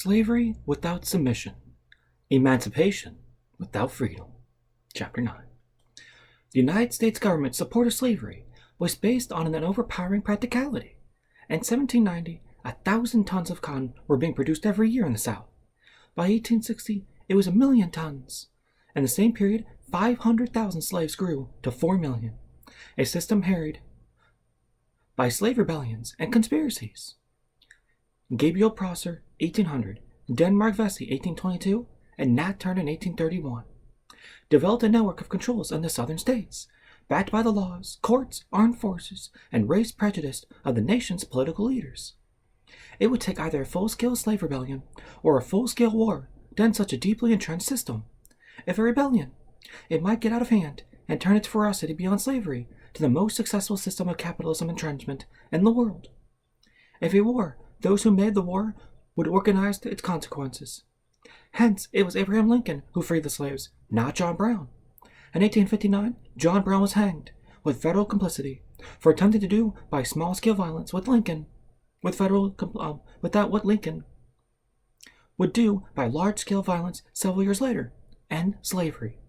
Slavery without submission. Emancipation without freedom. Chapter 9. The United States government's support of slavery was based on an overpowering practicality. In 1790, 1,000 tons of cotton were being produced every year in the South. By 1860, it was 1,000,000 tons. In the same period, 500,000 slaves grew to 4 million, a system harried by slave rebellions and conspiracies. Gabriel Prosser, 1800, Denmark Vesey, 1822, and Nat Turner in 1831, developed a network of controls in the southern states, backed by the laws, courts, armed forces, and race prejudice of the nation's political leaders. It would take either a full-scale slave rebellion or a full-scale war to end such a deeply entrenched system. If a rebellion, it might get out of hand and turn its ferocity beyond slavery to the most successful system of capitalism entrenchment in the world. If a war, those who made the war would organize its consequences. Hence, it was Abraham Lincoln who freed the slaves, not John Brown. In 1859, John Brown was hanged, with federal complicity, for attempting to do by small-scale violence what Lincoln would do by large-scale violence several years later, end slavery.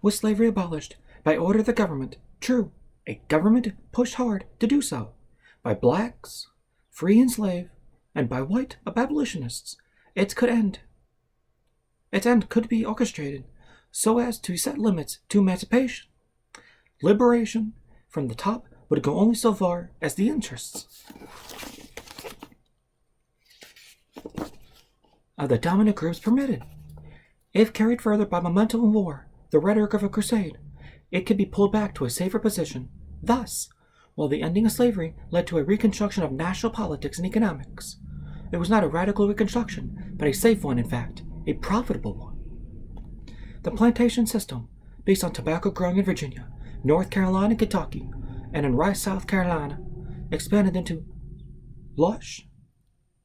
Was slavery abolished by order of the government? True, a government pushed hard to do so, by blacks, free and slave, and by white abolitionists. Its end could be orchestrated so as to set limits to emancipation. Liberation from the top would go only so far as the interests of the dominant groups permitted. If carried further by momentum of war, the rhetoric of a crusade, it could be pulled back to a safer position. Thus, while the ending of slavery led to a reconstruction of national politics and economics, it was not a radical reconstruction, but a safe one, in fact, a profitable one. The plantation system, based on tobacco growing in Virginia, North Carolina, and Kentucky, and in Rice, South Carolina, expanded into lush,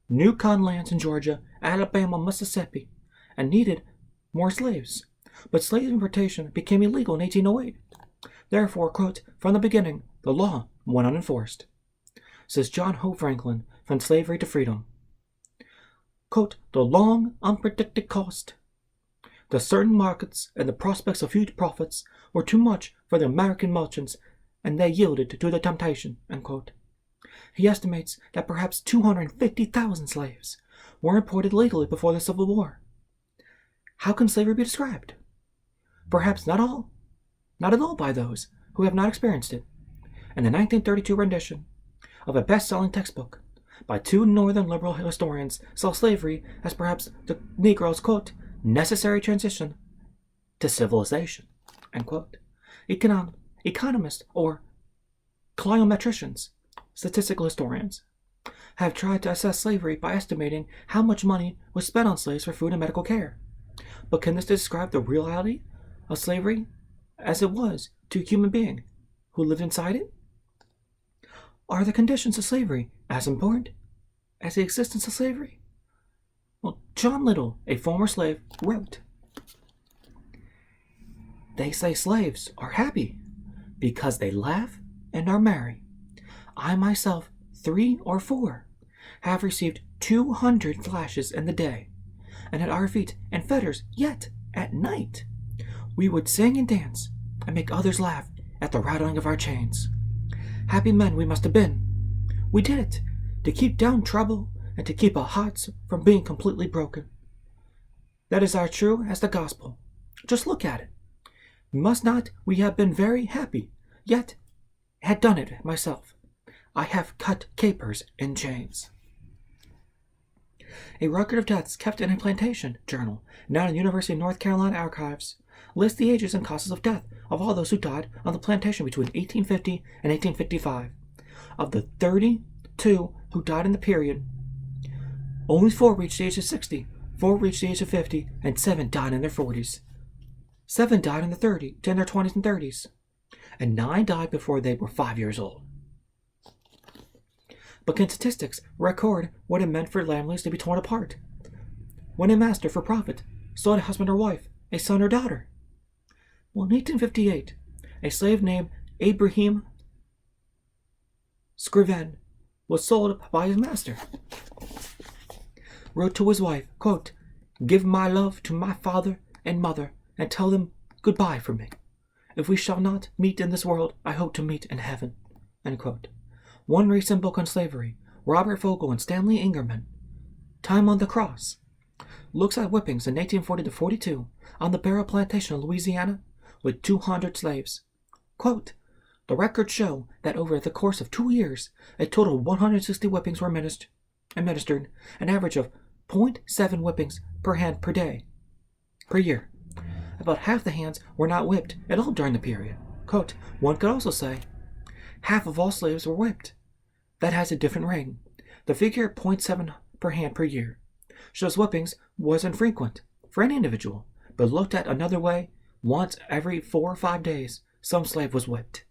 new cotton lands in Georgia, Alabama, Mississippi, and needed more slaves. But slave importation became illegal in 1808. Therefore, quote, from the beginning, the law went unenforced, says John Hope Franklin, From Slavery to Freedom. Quote, the long, unpredicted cost, the certain markets, and the prospects of huge profits were too much for the American merchants, and they yielded to the temptation, end quote. He estimates that perhaps 250,000 slaves were imported legally before the Civil War. How can slavery be described? Perhaps not at all by those who have not experienced it. In the 1932 rendition of a best-selling textbook by two northern liberal historians saw slavery as perhaps the Negro's, quote, necessary transition to civilization, end quote. Economists or cliometricians, statistical historians, have tried to assess slavery by estimating how much money was spent on slaves for food and medical care. But can this describe the reality of slavery as it was to a human being who lived inside it? Are the conditions of slavery as important as the existence of slavery? Well, John Little, a former slave, wrote, they say slaves are happy because they laugh and are merry. I myself, 3 or 4, have received 200 flashes in the day, and at our feet and fetters, yet at night we would sing and dance and make others laugh at the rattling of our chains. Happy men we must have been. We did it to keep down trouble and to keep our hearts from being completely broken. That is as true as the gospel. Just look at it. Must not we have been very happy, yet had done it myself. I have cut capers in chains. A record of deaths kept in a plantation journal, now in the University of North Carolina archives, lists the ages and causes of death of all those who died on the plantation between 1850 and 1855. Of the 32 who died in the period, only 4 reached the age of 60, 4 reached the age of 50, and 7 died in their 40s. 7 died in their 20s and 30s, and 9 died before they were 5 years old. But can statistics record what it meant for families to be torn apart when a master for profit sold a husband or wife, a son or daughter? Well, in 1858, a slave named Abraham Scriven was sold by his master. wrote to his wife, quote, "Give my love to my father and mother, and tell them goodbye for me. If we shall not meet in this world, I hope to meet in heaven." End quote. One recent book on slavery, Robert Vogel and Stanley Ingerman, Time on the Cross, looks at whippings in 1840 to 42 on the Barrow Plantation in Louisiana with 200 slaves. Quote, "The records show that over the course of 2 years, a total of 160 whippings were administered, an average of 0.7 whippings per hand per year. About half the hands were not whipped at all during the period. Quote, one could also say, half of all slaves were whipped. That has a different ring. The figure 0.7 per hand per year shows whippings was infrequent for any individual, but looked at another way, once every 4 or 5 days, some slave was whipped."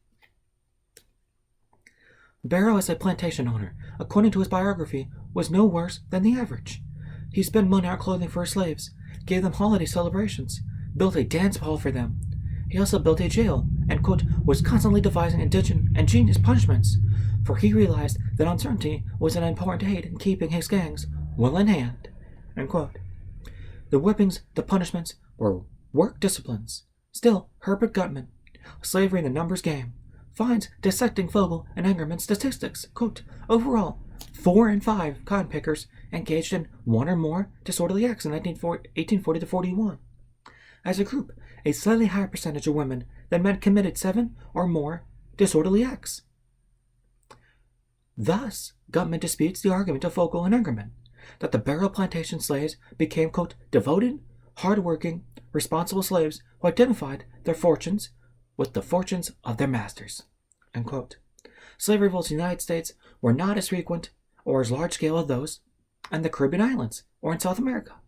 Barrow, as a plantation owner, according to his biography, was no worse than the average. He spent money on clothing for his slaves, gave them holiday celebrations, built a dance hall for them. He also built a jail, and, quote, "was constantly devising ingenious punishments, for he realized that uncertainty was an important aid in keeping his gangs well in hand." End quote. The whippings, the punishments, were work disciplines. Still, Herbert Gutman, Slavery in the Numbers Game, finds dissecting Vogel and Engerman's statistics, quote, "Overall, 4 in 5 cotton pickers engaged in one or more disorderly acts in 1840 to 41. As a group, a slightly higher percentage of women than men committed 7 or more disorderly acts." Thus, Gutman disputes the argument of Vogel and Engerman that the Barrow Plantation slaves became, quote, "devoted, hard-working, responsible slaves who identified their fortunes with the fortunes of their masters." End quote. Slavery revolts in the United States were not as frequent or as large-scale as those in the Caribbean islands or in South America.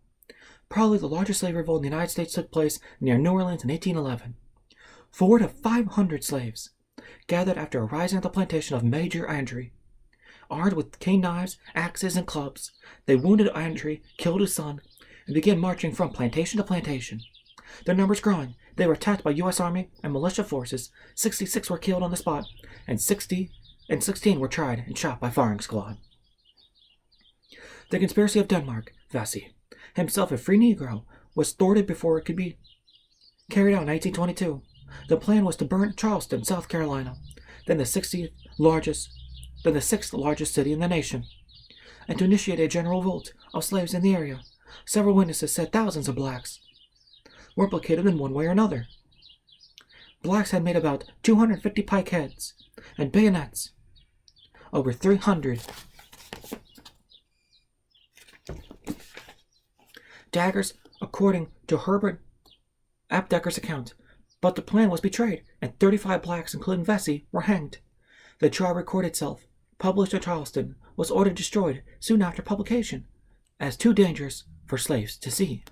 Probably the largest slavery revolt in the United States took place near New Orleans in 1811. 400 to 500 slaves gathered after a rising at the plantation of Major Andrew. Armed with cane knives, axes, and clubs, they wounded Andrew, killed his son, and began marching from plantation to plantation. Their numbers growing, they were attacked by U.S. Army and militia forces. 66 were killed on the spot, and 16 were tried and shot by firing squad. The conspiracy of Denmark, Vesey, himself a free Negro, was thwarted before it could be carried out in 1822. The plan was to burn Charleston, South Carolina, then the sixth largest city in the nation, and to initiate a general revolt of slaves in the area. Several witnesses said thousands of blacks were implicated in one way or another. Blacks had made about 250 pike heads and bayonets, over 300 daggers, according to Herbert Apdecker's account, but the plan was betrayed, and 35 blacks, including Vesey, were hanged. The trial record itself, published at Charleston, was ordered destroyed soon after publication, as too dangerous for slaves to see.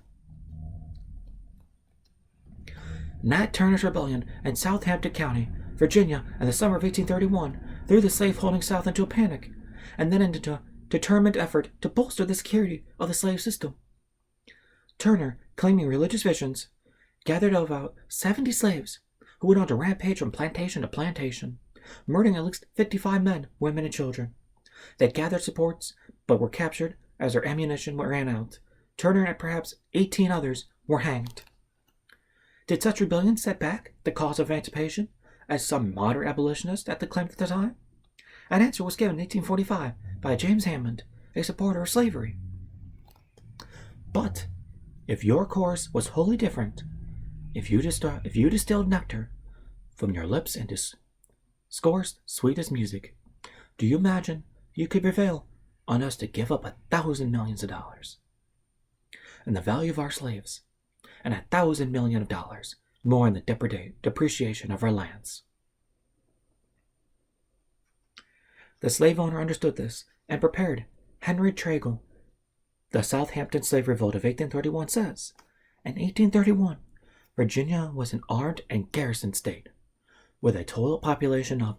Nat Turner's rebellion in Southampton County, Virginia, in the summer of 1831, threw the slave-holding South into a panic, and then into a determined effort to bolster the security of the slave system. Turner, claiming religious visions, gathered about 70 slaves who went on to rampage from plantation to plantation, murdering at least 55 men, women, and children. They gathered supports, but were captured as their ammunition ran out. Turner and perhaps 18 others were hanged. Did such rebellion set back the cause of emancipation, as some moderate abolitionists at the claim at the time? An answer was given in 1845 by James Hammond, a supporter of slavery. But if your course was wholly different, if you distilled nectar from your lips and discoursed sweet as music, do you imagine you could prevail on us to give up 1,000 millions of dollars and the value of our slaves, and 1,000 million of dollars more in the depreciation of our lands? The slave owner understood this and prepared. Henry Tragle, The Southampton Slave Revolt of 1831, says, in 1831, Virginia was an armed and garrisoned state, with a total population of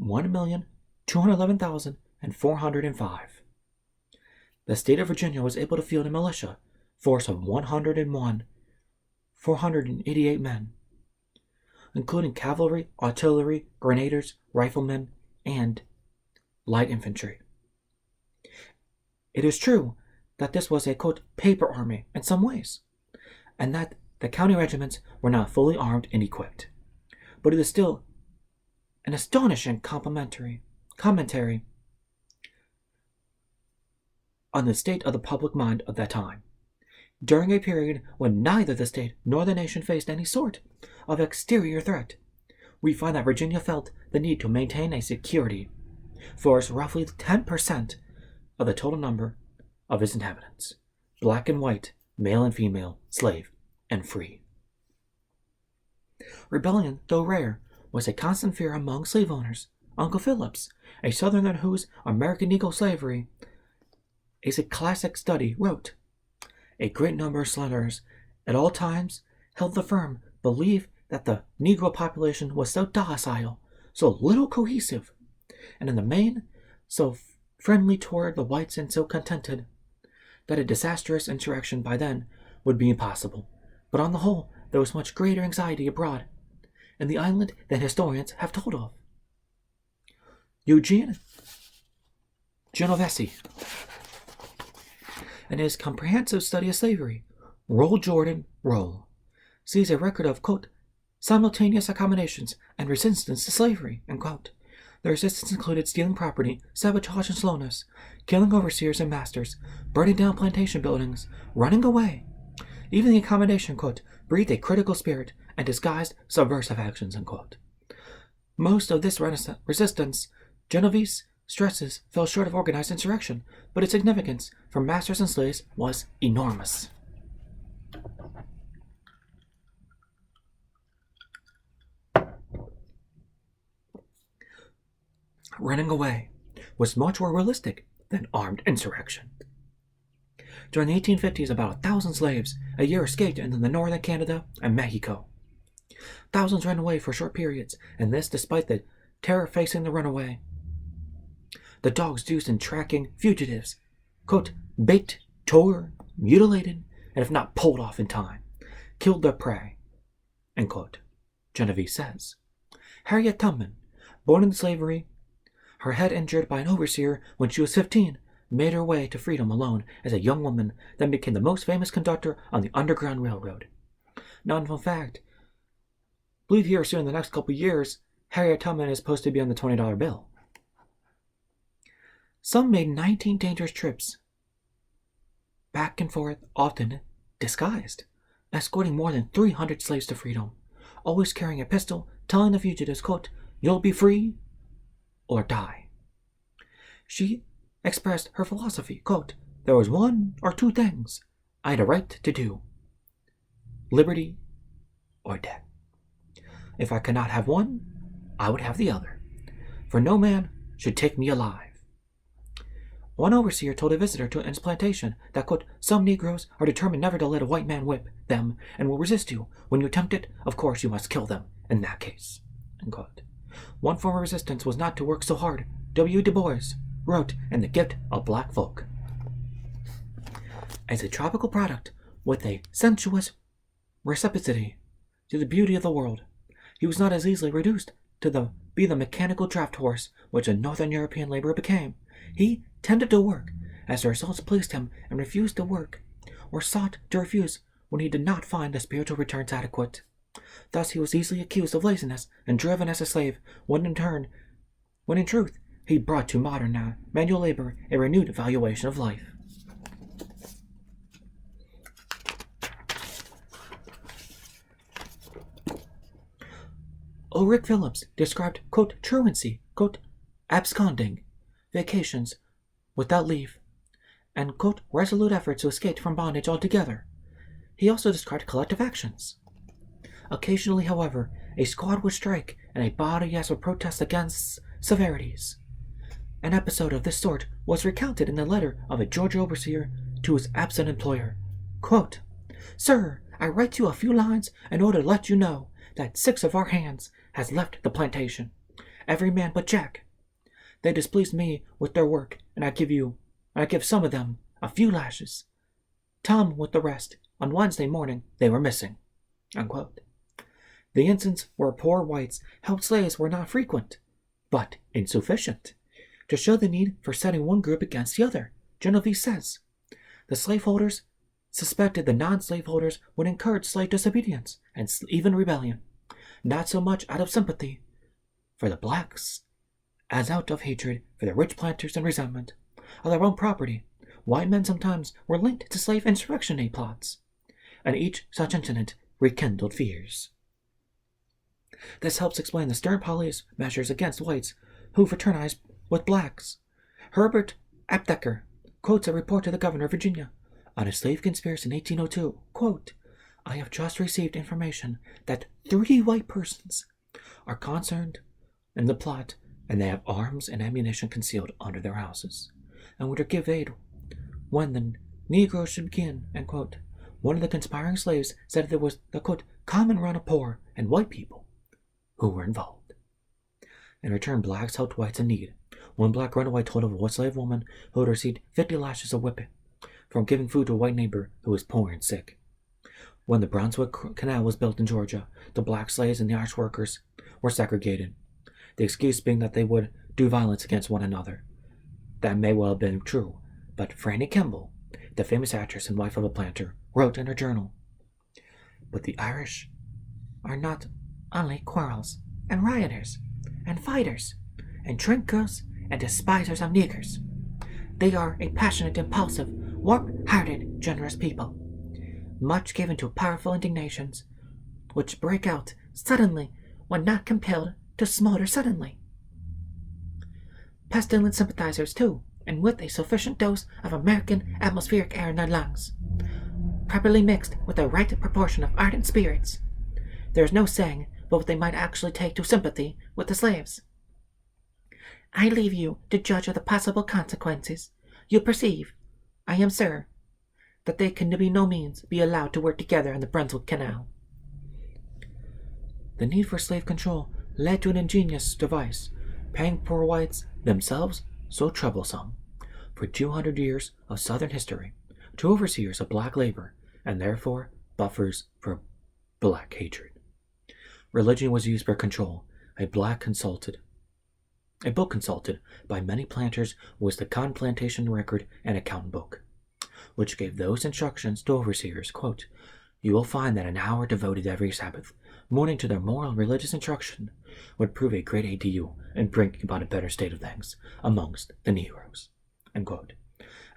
1,211,405. The state of Virginia was able to field a militia force of 488 men, including cavalry, artillery, grenadiers, riflemen, and light infantry. It is true that this was a, quote, paper army in some ways, and that the county regiments were not fully armed and equipped. But it is still an astonishing commentary on the state of the public mind of that time, during a period when neither the state nor the nation faced any sort of exterior threat. We find that Virginia felt the need to maintain a security force roughly 10% of the total number of its inhabitants, black and white, male and female, slave and free. Rebellion, though rare, was a constant fear among slave owners. Uncle Phillips, a Southerner whose American Negro slavery is a classic study, wrote, "A great number of Southerners at all times held the firm belief that the Negro population was so docile, so little cohesive, and in the main so friendly toward the whites and so contented, that a disastrous insurrection by then would be impossible. But on the whole, there was much greater anxiety abroad in the island than historians have told of." Eugene Genovese, in his comprehensive study of slavery, Roll Jordan, Roll, sees a record of, quote, simultaneous accommodations and resistance to slavery, end quote. The resistance included stealing property, sabotage and slowness, killing overseers and masters, burning down plantation buildings, running away. Even the accommodation, quote, breathed a critical spirit and disguised subversive actions, end quote. Most of this resistance, Genovese stresses, fell short of organized insurrection, but its significance for masters and slaves was enormous. Running away was much more realistic than armed insurrection. During the 1850s, about 1,000 slaves a year escaped into the northern Canada and Mexico. Thousands ran away for short periods, and this despite the terror facing the runaway. The dogs used in tracking fugitives, quote, baked, tore, mutilated, and if not pulled off in time, killed their prey, end quote, Genovese says. Harriet Tubman, born into slavery, her head injured by an overseer when she was 15, made her way to freedom alone as a young woman, then became the most famous conductor on the Underground Railroad. Now, in fact, I believe here soon in the next couple of years, Harriet Tubman is supposed to be on the $20 bill. Some made 19 dangerous trips, back and forth, often disguised, escorting more than 300 slaves to freedom, always carrying a pistol, telling the fugitives, quote, "You'll be free or die." She expressed her philosophy, quote, "There was one or two things I had a right to do, liberty or death. If I could not have one, I would have the other, for no man should take me alive." One overseer told a visitor to his plantation that, quote, "Some Negroes are determined never to let a white man whip them and will resist you. When you attempt it, of course you must kill them in that case," end quote. One form of resistance was not to work so hard. W. Du Bois wrote in The Gift of Black Folk, "As a tropical product with a sensuous reciprocity to the beauty of the world, he was not as easily reduced to be the mechanical draft horse which a northern European laborer became. He tended to work as the results pleased him and refused to work, or sought to refuse when he did not find the spiritual returns adequate. Thus he was easily accused of laziness and driven as a slave, when in truth he brought to modern manual labor a renewed valuation of life." Ulrich Phillips described, quote, truancy, quote, absconding, vacations without leave, and, quote, resolute efforts to escape from bondage altogether. He also described collective actions. Occasionally, however, a squad would strike and a body as would protest against severities. An episode of this sort was recounted in the letter of a Georgia overseer to his absent employer. Quote, "Sir, I write you a few lines in order to let you know that 6 of our hands has left the plantation, every man but Jack. They displeased me with their work, and I give some of them a few lashes. Tom with the rest. On Wednesday morning they were missing," unquote. The instances where poor whites held slaves were not frequent, but insufficient, to show the need for setting one group against the other. Genovese says, The slaveholders suspected the non-slaveholders would encourage slave disobedience and even rebellion, not so much out of sympathy for the blacks as out of hatred for the rich planters and resentment of their own property. White men sometimes were linked to slave insurrection plots, and each such incident rekindled fears. This helps explain the stern police measures against whites who fraternized with blacks. Herbert Aptheker quotes a report to the governor of Virginia on a slave conspiracy in 1802. Quote, "I have just received information that 3 white persons are concerned in the plot, and they have arms and ammunition concealed under their houses, and were to give aid when the Negroes should begin." End quote. One of the conspiring slaves said that it was the, quote, "common run of poor and white people who were involved." In return, blacks helped whites in need. One black runaway told of a slave woman who had received 50 lashes of whipping from giving food to a white neighbor who was poor and sick. When the Brunswick Canal was built in Georgia, the black slaves and the Irish workers were segregated, the excuse being that they would do violence against one another. That may well have been true, but Franny Kimball, the famous actress and wife of a planter, wrote in her journal, "But the Irish are not only quarrels and rioters and fighters and drinkers and despisers of niggers. They are a passionate, impulsive, warm-hearted, generous people, much given to powerful indignations, which break out suddenly when not compelled to smolder suddenly. Pestilent sympathizers, too, and with a sufficient dose of American atmospheric air in their lungs, properly mixed with the right proportion of ardent spirits. There is no saying but what they might actually take to sympathy with the slaves. I leave you to judge of the possible consequences. You perceive, I am sure, that they can by no means be allowed to work together in the Brunswick Canal." The need for slave control led to an ingenious device, paying poor whites, themselves so troublesome, for 200 years of Southern history, to overseers of black labor, and therefore buffers for black hatred. Religion was used for control. A book consulted by many planters was the Cotton Plantation Record and Account Book, which gave those instructions to overseers, quote, "You will find that an hour devoted every Sabbath morning to their moral and religious instruction would prove a great aid to you in bringing about a better state of things amongst the Negroes." End quote.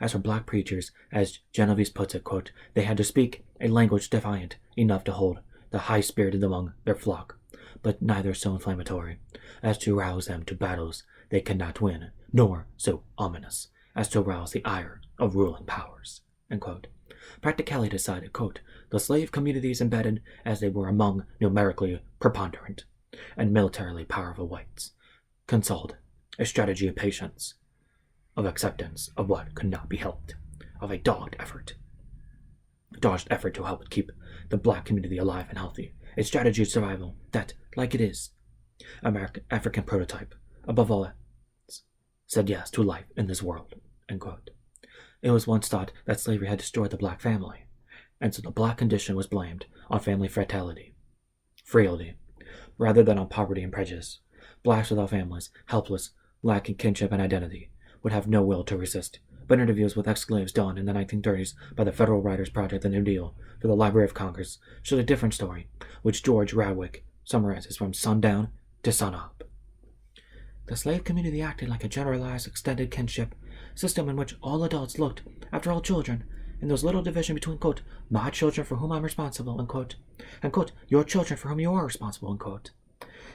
As for black preachers, as Genovese puts it, quote, "They had to speak a language defiant enough to hold the high-spirited among their flock, but neither so inflammatory as to rouse them to battles they cannot win, nor so ominous as to rouse the ire of ruling powers." End quote. Practicality decided, quote, "The slave communities embedded as they were among numerically preponderant and militarily powerful whites consoled a strategy of patience, of acceptance of what could not be helped, of a dogged effort to help keep the black community alive and healthy, a strategy of survival that, like it is, African prototype, above all, said yes to life in this world." End quote. It was once thought that slavery had destroyed the black family, and so the black condition was blamed on family frailty, rather than on poverty and prejudice. Blacks without families, helpless, lacking kinship and identity, would have no will to resist. But interviews with ex-slaves done in the 1930s by the Federal Writers Project, The New Deal, for the Library of Congress, showed a different story, which George Radwick summarizes from sundown to sunup. The slave community acted like a generalized extended kinship system in which all adults looked after all children, and there was little division between, quote, "my children for whom I'm responsible," unquote, and, quote, "your children for whom you are responsible," unquote.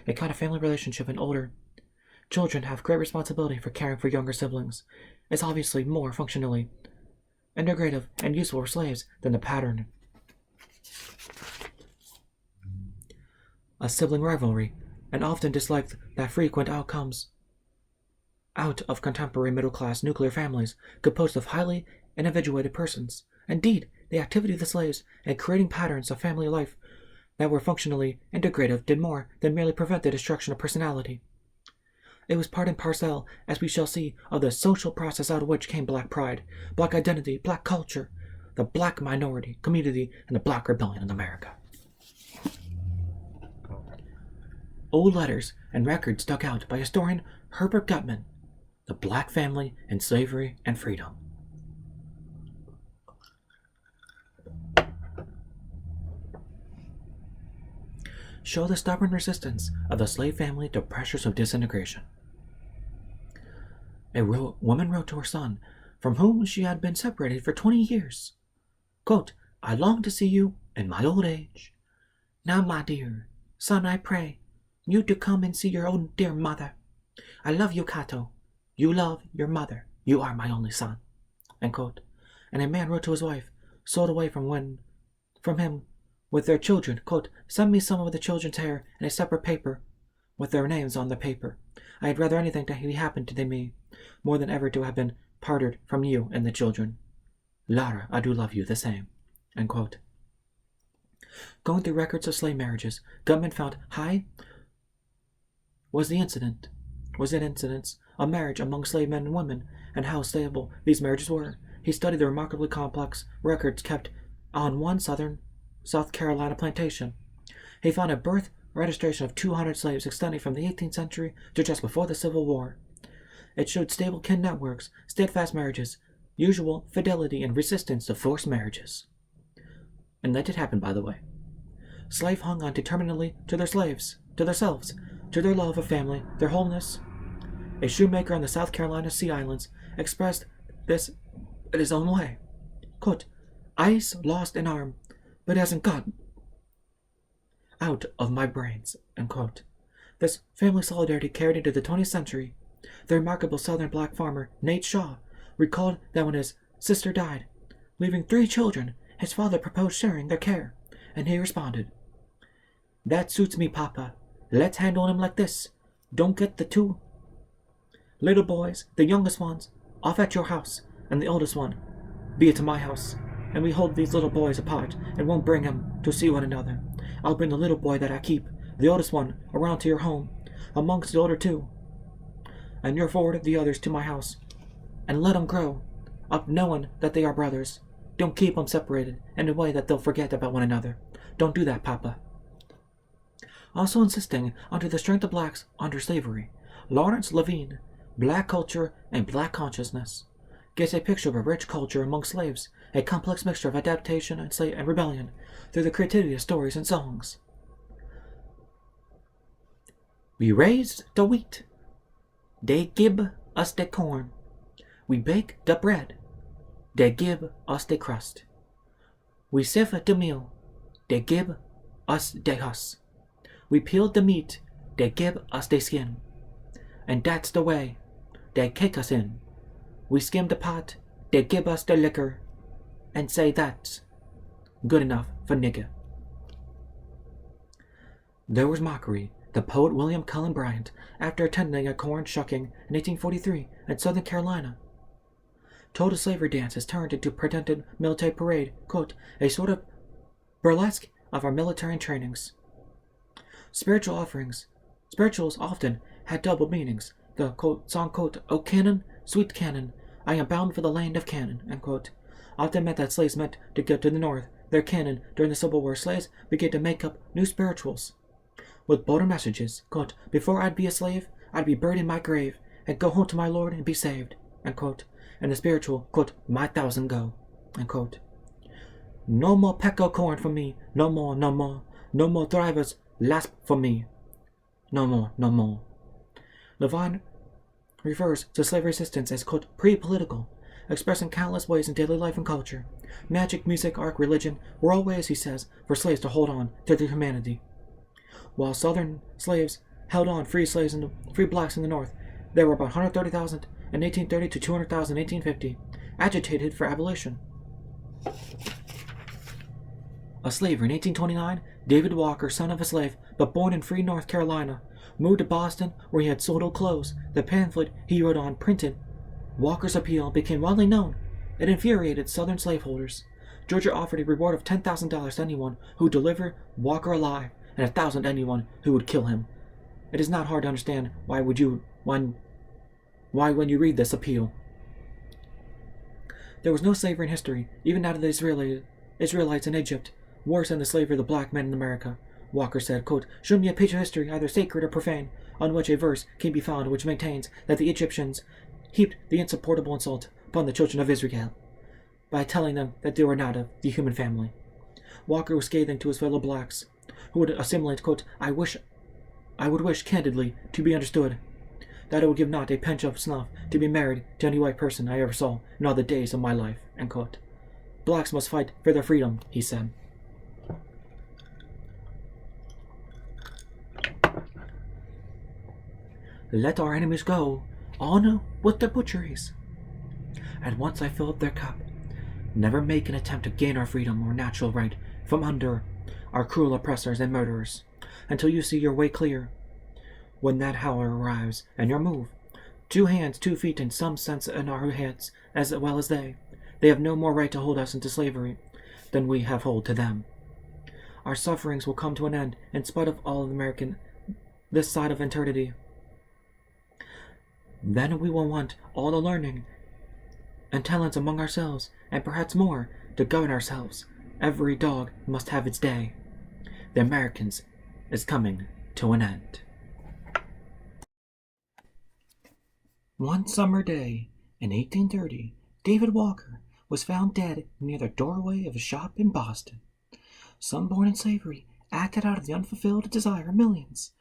A kind of family relationship in older children have great responsibility for caring for younger siblings. It's obviously more functionally integrative and useful for slaves than the pattern of sibling rivalry, and often disliked that frequent outcomes out of contemporary middle-class nuclear families composed of highly individuated persons. Indeed, the activity of the slaves in creating patterns of family life that were functionally integrative did more than merely prevent the destruction of personality. It was part and parcel, as we shall see, of the social process out of which came black pride, black identity, black culture, the black minority community, and the black rebellion in America. Old letters and records dug out by historian Herbert Gutman, The Black Family in Slavery and Freedom. show the stubborn resistance of the slave family to pressures of disintegration. A woman wrote to her son, from whom she had been separated for 20 years, quote, I long to see you in my old age. Now, my dear son, I pray you to come and see your own dear mother. I love you, Cato. You love your mother. You are my only son. End quote. And a man wrote to his wife, sold away from him with their children, quote, send me some of the children's hair in a separate paper with their names on the paper. I had rather anything to happen to me, more than ever to have been parted from you and the children. Lara, I do love you the same. End quote. Going through records of slave marriages, Gutman found high was the incidence of marriage among slave men and women, and how stable these marriages were. He studied the remarkably complex records kept on one South Carolina plantation. He found a birth registration of 200 slaves extending from the 18th century to just before the Civil War. It showed stable kin networks, steadfast marriages, usual fidelity, and resistance to forced marriages. And that did happen, by the way. Slaves hung on determinedly to themselves, to their love of family, their wholeness. A shoemaker on the South Carolina Sea Islands expressed this in his own way. Quote, Ice lost an arm, but hasn't gotten out of my brains. End quote. This family solidarity carried into the 20th century. The remarkable Southern black farmer, Nate Shaw, recalled that when his sister died, leaving 3 children, his father proposed sharing their care, and he responded, That suits me, Papa. Let's handle him like this. Don't get the 2 little boys, the youngest ones, off at your house, and the oldest one be it to my house, and we hold these little boys apart and won't bring them to see one another. I'll bring the little boy that I keep, the oldest one, around to your home, amongst the older 2, and you'll forward the others to my house, and let them grow up knowing that they are brothers. Don't keep them separated in a way that they'll forget about one another. Don't do that, Papa. Also insisting onto the strength of blacks under slavery, Lawrence Levine, Black Culture and Black Consciousness, gets a picture of a rich culture among slaves, a complex mixture of adaptation and rebellion through the creativity of stories and songs. We raised the wheat. They give us the corn. We bake the bread. They give us the crust. We sieve the meal. They give us the husk. We peel the meat. They give us the skin. And that's the way they kick us in. We skim the pot. They give us the liquor. And say that's good enough for nigger. There was mockery. The poet William Cullen Bryant, after attending a corn shucking in 1843 in Southern Carolina, told a slavery dance has turned into a pretended military parade, quote, a sort of burlesque of our military trainings. Spirituals often had double meanings. The quote, song, quote, O cannon, sweet cannon, I am bound for the land of cannon, end quote, often meant that slaves meant to get to the north. Their cannon during the Civil War, slaves began to make up new spirituals with bolder messages, quote, before I'd be a slave, I'd be buried in my grave, and go home to my Lord and be saved, end quote, and the spiritual, quote, my 1,000 go, end quote. No more peck of corn for me, no more, no more, no more thrivers, lasp for me, no more, no more. Levine refers to slavery resistance as, quote, pre-political, expressed in countless ways in daily life and culture. Magic, music, art, religion were all ways, he says, for slaves to hold on to their humanity. While Southern slaves held on, free blacks in the North, there were about 130,000 in 1830 to 200,000 in 1850, agitated for abolition. A slaver in 1829, David Walker, son of a slave, but born in free North Carolina, moved to Boston where he had sold old clothes. The pamphlet he wrote on, printed Walker's Appeal, became widely known. It infuriated Southern slaveholders. Georgia offered a reward of $10,000 to anyone who would deliver Walker alive, and 1,000 to anyone who would kill him. It is not hard to understand why when you read this appeal. There was no slavery in history, even out of the Israelites in Egypt, worse than the slavery of the black men in America. Walker said, quote, show me a page of history, either sacred or profane, on which a verse can be found which maintains that the Egyptians heaped the insupportable insult upon the children of Israel by telling them that they were not of the human family. Walker was scathing to his fellow blacks. who would assimilate, quote, I would wish candidly to be understood that I would give not a pinch of snuff to be married to any white person I ever saw in all the days of my life, end quote. Blacks must fight for their freedom, he said. Let our enemies go, on with their butcheries. At once I fill up their cup. Never make an attempt to gain our freedom or natural right from under our cruel oppressors and murderers, until you see your way clear. When that hour arrives, and your move, 2 hands, 2 feet, in some sense in our heads, as well as they have no more right to hold us into slavery than we have hold to them. Our sufferings will come to an end, in spite of all of American, this side of eternity. Then we will want all the learning and talents among ourselves, and perhaps more, to govern ourselves. Every dog must have its day. The Americans is coming to an end. One summer day in 1830, David Walker was found dead near the doorway of a shop in Boston. Son born in slavery, acted out of the unfulfilled desire of millions.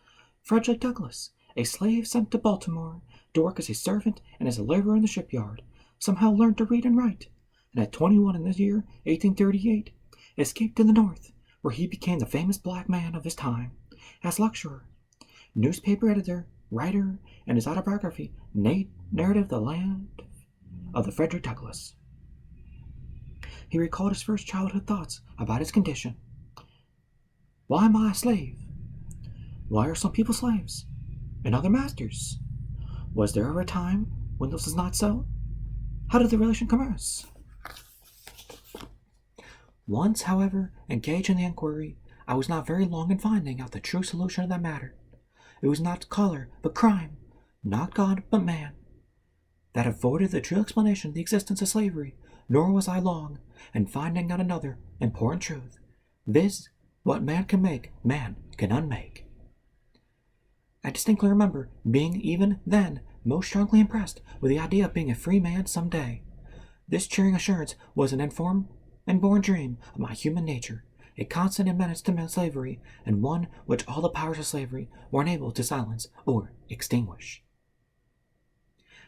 Frederick Douglass, a slave sent to Baltimore to work as a servant and as a laborer in the shipyard, somehow learned to read and write, and at 21 in the year 1838, escaped to the North, where he became the famous black man of his time, as lecturer, newspaper editor, writer, and his autobiography, Narrative the Land of the Frederick Douglass. He recalled his first childhood thoughts about his condition. Why am I a slave? Why are some people slaves and other masters? Was there ever a time when this was not so? How did the relation commence? Once, however, engaged in the inquiry, I was not very long in finding out the true solution of that matter. It was not color, but crime, not God, but man, that avoided the true explanation of the existence of slavery, nor was I long in finding out another important truth, viz., what man can make, man can unmake. I distinctly remember being even then most strongly impressed with the idea of being a free man some day. This cheering assurance was an informed and born dream of my human nature, a constant menace to slavery, and one which all the powers of slavery were unable to silence or extinguish.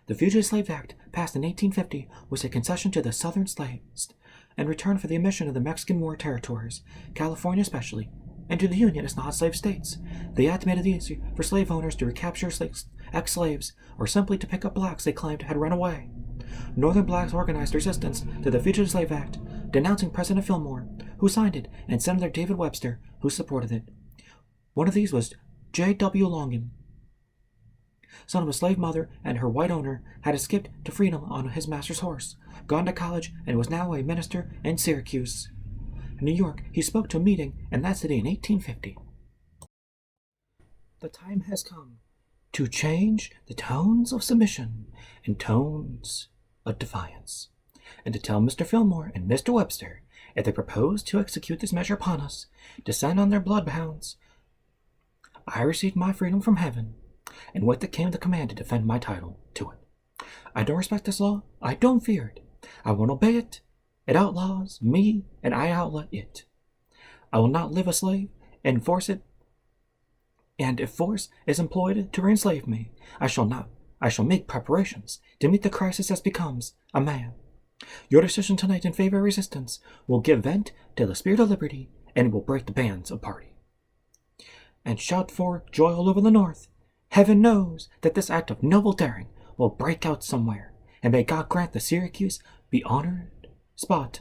The Fugitive Slave Act, passed in 1850, was a concession to the Southern slaves in return for the admission of the Mexican War territories, California especially, and to the Union as non-slave states. The act made it easier for slave owners to recapture ex-slaves or simply to pick up blacks they claimed had run away. Northern blacks organized resistance to the Fugitive Slave Act, denouncing President Fillmore, who signed it, and Senator David Webster, who supported it. One of these was J.W. Longan, son of a slave mother, and her white owner had escaped to freedom on his master's horse, gone to college, and was now a minister in Syracuse. In New York, he spoke to a meeting in that city in 1850. The time has come to change the tones of submission and tones of defiance, and to tell Mr. Fillmore and Mr. Webster, if they propose to execute this measure upon us, descend on their bloodhounds. I received my freedom from heaven, and with it came the command to defend my title to it. I don't respect this law. I don't fear it. I won't obey it. It outlaws me, and I outlaw it. I will not live a slave and force it. And if force is employed to enslave me, I shall not. I shall make preparations to meet the crisis as becomes a man. Your decision tonight in favor of resistance will give vent to the spirit of liberty, and will break the bands of party. And shout for joy all over the North. Heaven knows that this act of noble daring will break out somewhere, and may God grant the Syracuse be honored spot,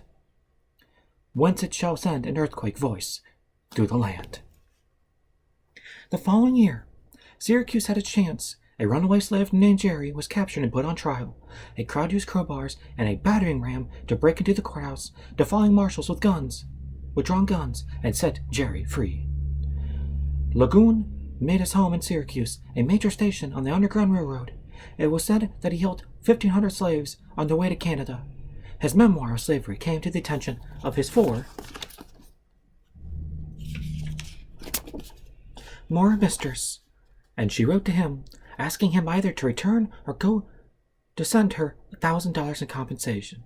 whence it shall send an earthquake voice through the land. The following year, Syracuse had a chance. A runaway slave named Jerry was captured and put on trial. A crowd used crowbars and a battering ram to break into the courthouse, defying marshals with drawn guns, and set Jerry free. Lagoon made his home in Syracuse, a major station on the Underground Railroad. It was said that he held 1,500 slaves on their way to Canada. His memoir of slavery came to the attention of his four more mistress, and she wrote to him, asking him either to return or go to send her $1,000 in compensation.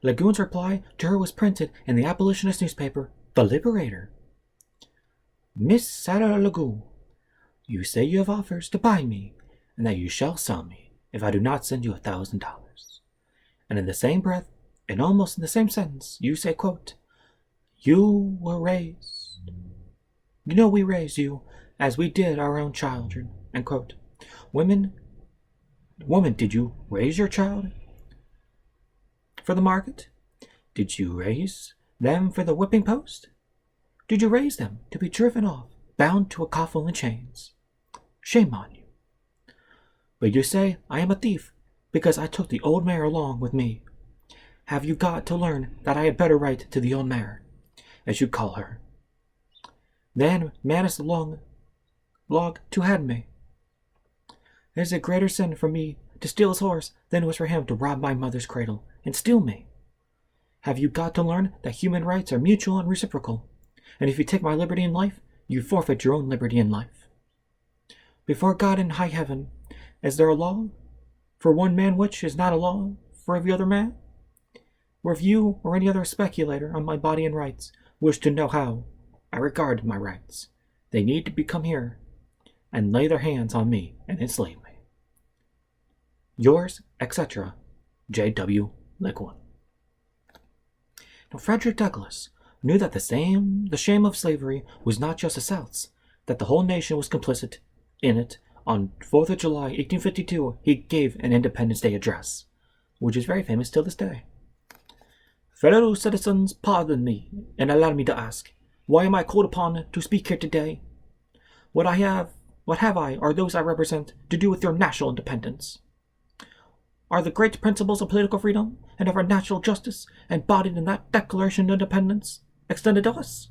Lagoon's reply to her was printed in the Abolitionist newspaper, The Liberator. Miss Sarah Legault, you say you have offers to buy me, and that you shall sell me if I do not send you $1,000. And in the same breath, and almost in the same sentence, you say, quote, you were raised. You know we raised you as we did our own children, end quote. Woman, did you raise your child for the market? Did you raise them for the whipping post? Did you raise them to be driven off, bound to a coffin in chains? Shame on you. But you say I am a thief because I took the old mare along with me. Have you got to learn that I had better write to the old mare, as you call her, than Manus log to had me? It is a greater sin for me to steal his horse than it was for him to rob my mother's cradle and steal me. Have you got to learn that human rights are mutual and reciprocal, and if you take my liberty in life, you forfeit your own liberty in life? Before God in high heaven, is there a law for one man which is not a law for every other man? Or if you or any other speculator on my body and rights wish to know how I regard my rights, they need to come here and lay their hands on me and enslave me. Yours, etc., J.W. Leguin. Now, Frederick Douglass knew that the shame of slavery was not just the South's, that the whole nation was complicit in it. On 4th of July, 1852, he gave an Independence Day address, which is very famous till this day. Fellow citizens, pardon me, and allow me to ask, why am I called upon to speak here today? What have I, or those I represent, to do with your national independence? Are the great principles of political freedom and of our natural justice embodied in that Declaration of Independence extended to us?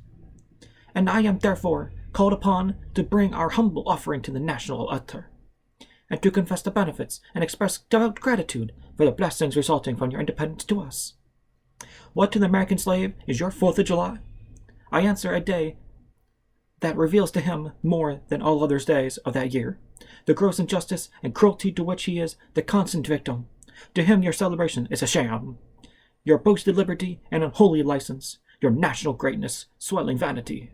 And I am therefore called upon to bring our humble offering to the national altar, and to confess the benefits and express devout gratitude for the blessings resulting from your independence to us. What to the American slave is your 4th of July? I answer, a day that reveals to him more than all other days of that year the gross injustice and cruelty to which he is the constant victim. To him your celebration is a sham, your boasted liberty an unholy license, your national greatness swelling vanity.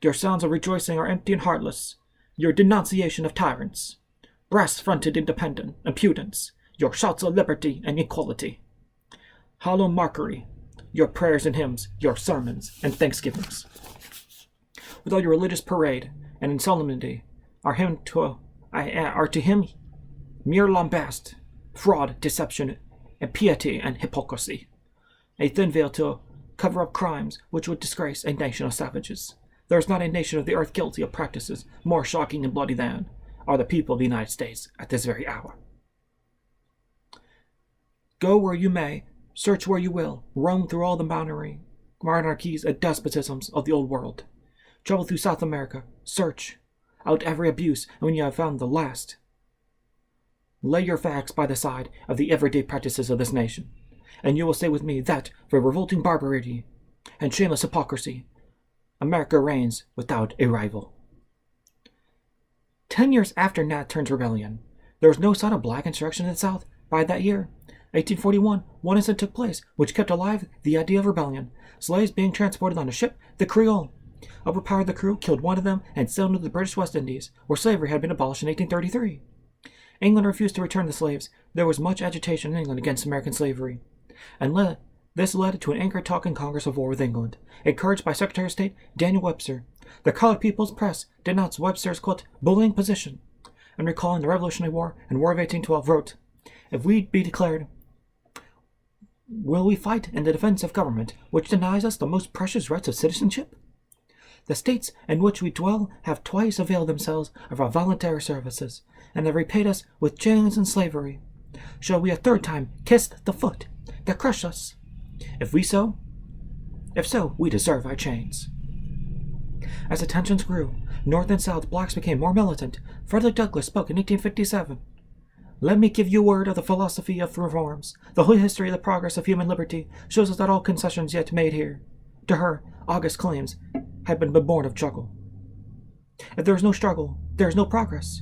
Your sounds of rejoicing are empty and heartless, your denunciation of tyrants, brass-fronted impudence, your shouts of liberty and equality. Hollow mockery, your prayers and hymns, your sermons and thanksgivings. With all your religious parade and in solemnity are to him mere lambast, fraud, deception, impiety, and hypocrisy, a thin veil to cover up crimes which would disgrace a nation of savages. There is not a nation of the earth guilty of practices more shocking and bloody than are the people of the United States at this very hour. Go where you may, search where you will, roam through all the monarchies and despotisms of the old world. Travel through South America, search out every abuse, and when you have found the last, lay your facts by the side of the everyday practices of this nation, and you will say with me that, for revolting barbarity and shameless hypocrisy, America reigns without a rival. 10 years after Nat Turner's rebellion, there was no sign of black insurrection in the South. By that year, 1841, one incident took place which kept alive the idea of rebellion. Slaves being transported on a ship, the Creole, overpowered the crew, killed one of them, and sailed into the British West Indies, where slavery had been abolished in 1833. England refused to return the slaves. There was much agitation in England against American slavery, and this led to an angry talk in Congress of war with England, encouraged by Secretary of State Daniel Webster. The colored people's press denounced Webster's, quote, bullying position, and recalling the Revolutionary War and War of 1812 wrote, if we be declared, will we fight in the defense of government which denies us the most precious rights of citizenship? The states in which we dwell have twice availed themselves of our voluntary services, and have repaid us with chains and slavery. Shall we a third time kiss the foot that crushed us? If so, we deserve our chains. As the tensions grew, North and South blacks became more militant. Frederick Douglass spoke in 1857. Let me give you word of the philosophy of reforms. The whole history of the progress of human liberty shows us that all concessions yet made here, to her, august claims, had been born of struggle. If there is no struggle, there is no progress.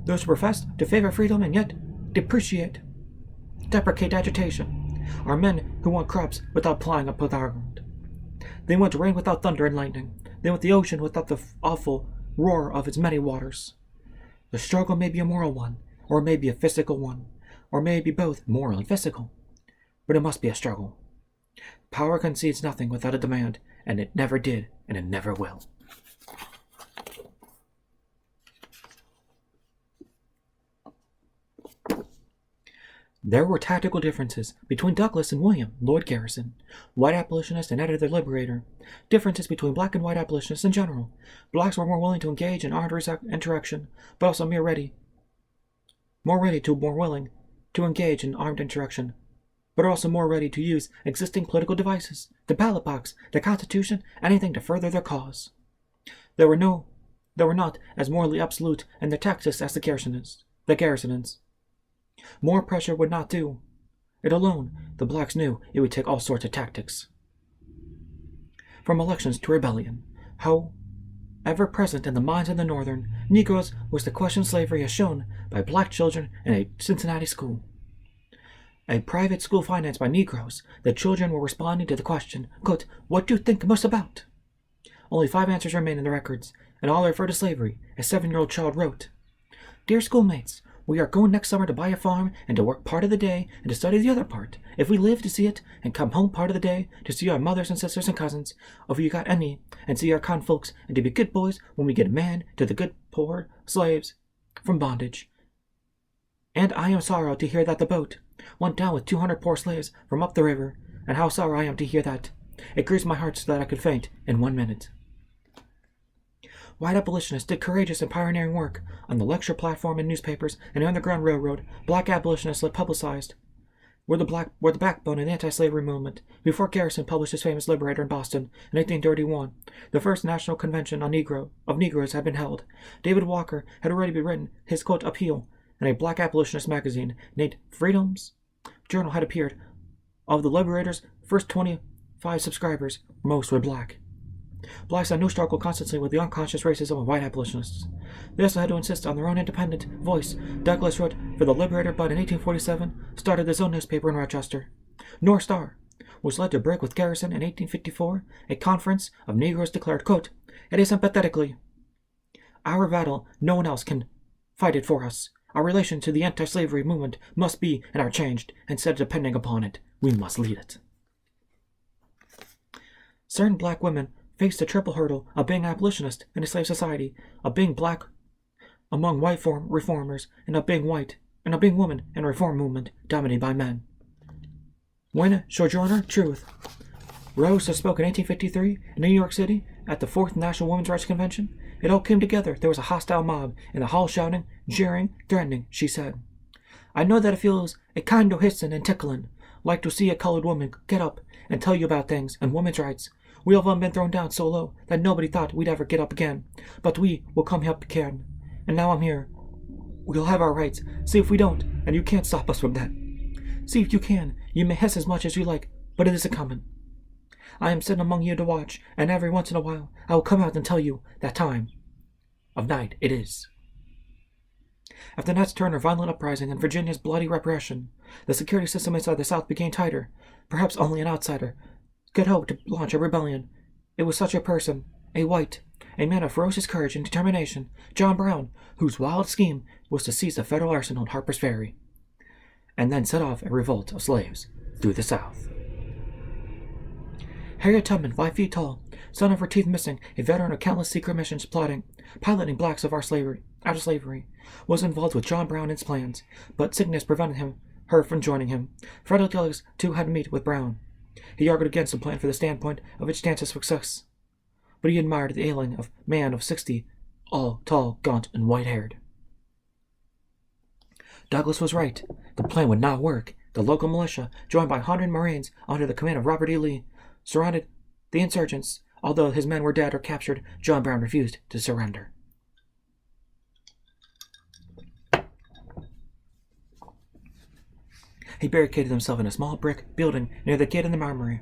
Those who profess to favor freedom and yet deprecate agitation are men who want crops without plying up with our ground. They want rain without thunder and lightning. than with the ocean without the awful roar of its many waters. The struggle may be a moral one, or it may be a physical one, or may be both moral and physical. But it must be a struggle. Power concedes nothing without a demand, and it never did, and it never will. There were tactical differences between Douglass and William Lloyd Garrison, white abolitionist and editor liberator. Differences between black and white abolitionists in general. Blacks were more willing to engage in armed interaction, but also more willing to engage in armed interaction, but also more ready to use existing political devices, the ballot box, the Constitution, anything to further their cause. They were not as morally absolute in their tactics as the Garrisonists. More pressure would not do. It alone, the blacks knew it would take all sorts of tactics. From elections to rebellion, how ever present in the minds of the Northern Negroes was the question of slavery as shown by black children in a Cincinnati school. A private school financed by Negroes, the children were responding to the question, quote, "What do you think most about?" Only 5 answers remain in the records, and all refer to slavery. A 7-year-old child wrote, "Dear schoolmates, we are going next summer to buy a farm and to work part of the day and to study the other part. If we live to see it and come home part of the day to see our mothers and sisters and cousins, if you got any, and see our con folks, and to be good boys when we get a man to the good poor slaves from bondage. And I am sorrow to hear that the boat went down with 200 poor slaves from up the river, and how sorry I am to hear that. It grieves my heart so that I could faint in 1 minute." White abolitionists did courageous and pioneering work on the lecture platform in newspapers and the Underground Railroad. Black abolitionists publicized were the backbone of the anti-slavery movement. Before Garrison published his famous Liberator in Boston in 1831, the first national convention of Negroes had been held. David Walker had already written his quote appeal, and a black abolitionist magazine named Freedom's Journal had appeared. Of the Liberator's first 25 subscribers, most were black. Blacks had no struggle constantly with the unconscious racism of white abolitionists. They also had to insist on their own independent voice. Douglass wrote for the Liberator, but in 1847 started his own newspaper in Rochester. North Star was led to break with Garrison in 1854. A conference of Negroes declared, quote, "It is emphatically our battle. No one else can fight it for us. Our relation to the anti-slavery movement must be and are changed. Instead of depending upon it, we must lead it." Certain black women faced the triple hurdle of being abolitionist in a slave society, of being black among white reformers, and of being women in a reform movement dominated by men. When Sojourner Truth rose to spoke in 1853 in New York City at the 4th National Women's Rights Convention, it all came together. There was a hostile mob in the hall shouting, jeering, threatening. She said, "I know that it feels a kind o' hissin' and ticklin', like to see a colored woman get up and tell you about things and women's rights. We all have been thrown down so low that nobody thought we'd ever get up again. But we will come up again. And now I'm here. We'll have our rights. See if we don't, and you can't stop us from that. See if you can. You may hiss as much as you like, but it is a-comin'. I am sitting among you to watch, and every once in a while I will come out and tell you that time of night it is." After Nat Turner violent uprising and Virginia's bloody repression, the security system inside the South became tighter. Perhaps only an outsider could hope to launch a rebellion. It was such a person, a man of ferocious courage and determination, John Brown, whose wild scheme was to seize the federal arsenal in Harper's Ferry, and then set off a revolt of slaves through the South. Harriet Tubman, 5 feet tall, son of her teeth missing, a veteran of countless secret missions piloting blacks out of slavery, was involved with John Brown in his plans, but sickness prevented her from joining him. Frederick Douglass, too, had to meet with Brown. He argued against the plan from the standpoint of its chances of success, but he admired the ailing man of 60, all tall, gaunt, and white-haired. Douglass was right. The plan would not work. The local militia, joined by 100 Marines under the command of Robert E. Lee, surrounded the insurgents. Although his men were dead or captured, John Brown refused to surrender. He barricaded himself in a small brick building near the gate in the Armory.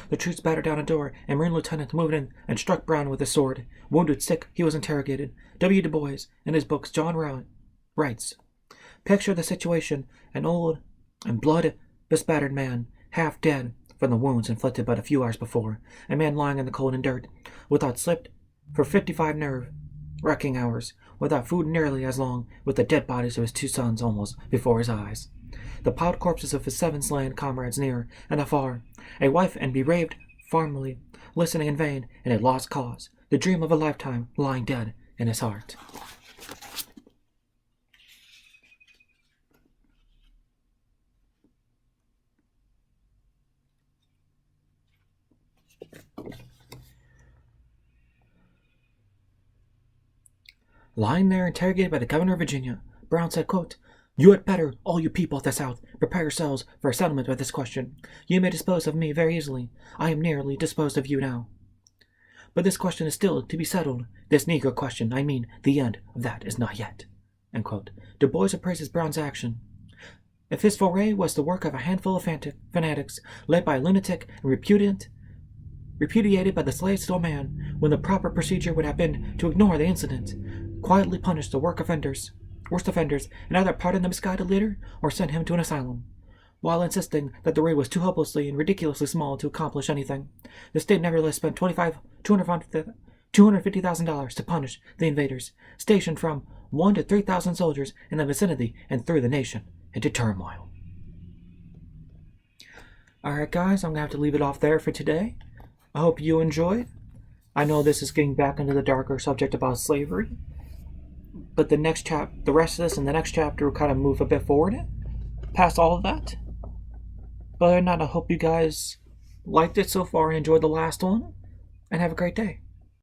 The troops battered down a door, and Marine Lieutenant moved in and struck Brown with his sword. Wounded, sick, he was interrogated. W. Du Bois, in his books, John writes, "Picture the situation: an old and blood-bespattered man, half dead from the wounds inflicted but a few hours before, a man lying in the cold and dirt, without sleep for 55 nerve-wrecking hours, without food nearly as long, with the dead bodies of his 2 sons almost before his eyes, the piled corpses of his 7 slain comrades near and afar, a wife and bereaved family listening in vain in a lost cause, the dream of a lifetime lying dead in his heart. Lying there interrogated by the governor of Virginia, Brown said, quote, "You had better, all you people of the South, prepare yourselves for a settlement of this question. You may dispose of me very easily. I am nearly disposed of you now. But this question is still to be settled. This Negro question, I mean, the end of that is not yet." End quote. Du Bois appraises Brown's action. If his foray was the work of a handful of fanatics, led by a lunatic and repudiated by the slave-still man, when the proper procedure would have been to ignore the incident, quietly punish the worst offenders, and either pardon the misguided leader or send him to an asylum, while insisting that the raid was too hopelessly and ridiculously small to accomplish anything, the state nevertheless spent $250,000 to punish the invaders, stationed from 1,000 to 3,000 soldiers in the vicinity and threw the nation into turmoil. Alright guys, I'm going to have to leave it off there for today. I hope you enjoyed. I know this is getting back into the darker subject about slavery, but the rest of this and the next chapter will kind of move a bit forward past all of that. But other than that, I hope you guys liked it so far and enjoyed the last one, and have a great day.